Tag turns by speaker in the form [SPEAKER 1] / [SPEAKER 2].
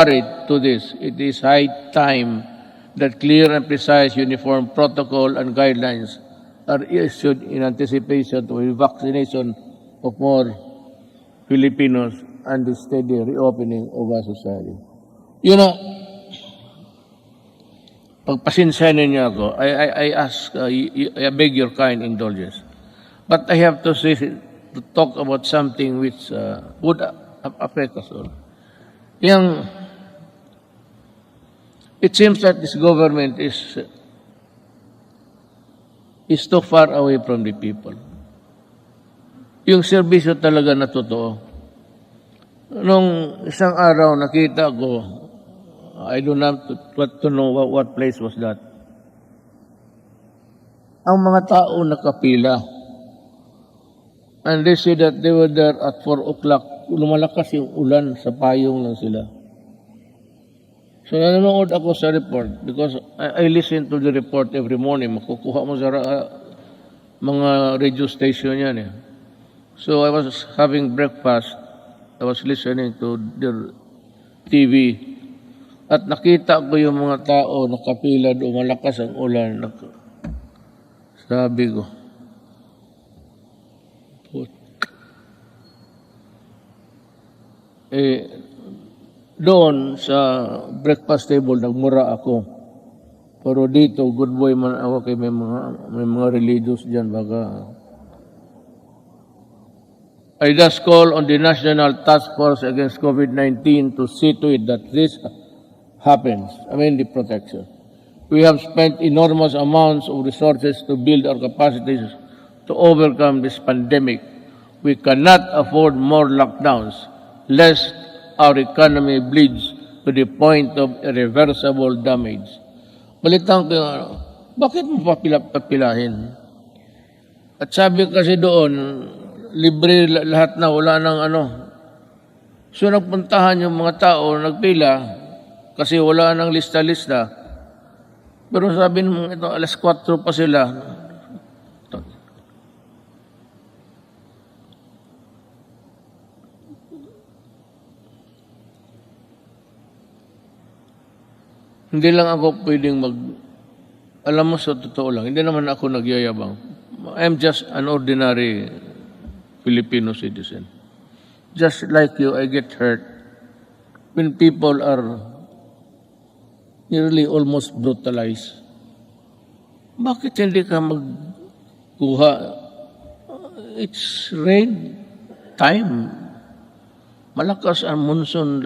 [SPEAKER 1] married to this, it is high time that clear and precise uniform protocol and guidelines are issued in anticipation to the vaccination of more Filipinos and the steady reopening of our society. You know, pagpasensya ninyo ako, I ask, I beg your kind indulgence. But I have to say, to talk about something which would affect us all. It seems that this government is too far away from the people. Yung serbisyo talaga na totoo. Nung isang araw nakita ko, I don't have to know what place was that. Ang mga tao nakapila. And they said that they were there at 4 o'clock. Lumalakas yung ulan, sa payong lang sila. So nanonood ako sa report because I listen to the report every morning. Makukuha mo sa mga radio station yan eh. So I was having breakfast. I was listening to their TV. At nakita ko yung mga tao nakapila doon, malakas ang ulan. Sabi ko, doon sa breakfast table, nagmura ako. Pero dito, good boy man ako kay may mga religious dyan. Baga. I thus call on the National Task Force Against COVID-19 to see to it that this happens. I mean the protection. We have spent enormous amounts of resources to build our capacities to overcome this pandemic. We cannot afford more lockdowns, lest our economy bleeds to the point of irreversible damage. Balitan ko, bakit mo papilahin? At sabi kasi doon, libre lahat na, wala nang ano. So nagpuntahan yung mga tao, nagpila, kasi wala nang lista-lista. Pero sabi mo, ito, alas 4 pa sila. Hindi lang ako pwedeng alam mo sa totoo lang, hindi naman ako nagyayabang. I'm just an ordinary Filipino citizen. Just like you, I get hurt when people are nearly almost brutalized. Bakit hindi ka magkuha? It's rain time. Malakas ang monsoon.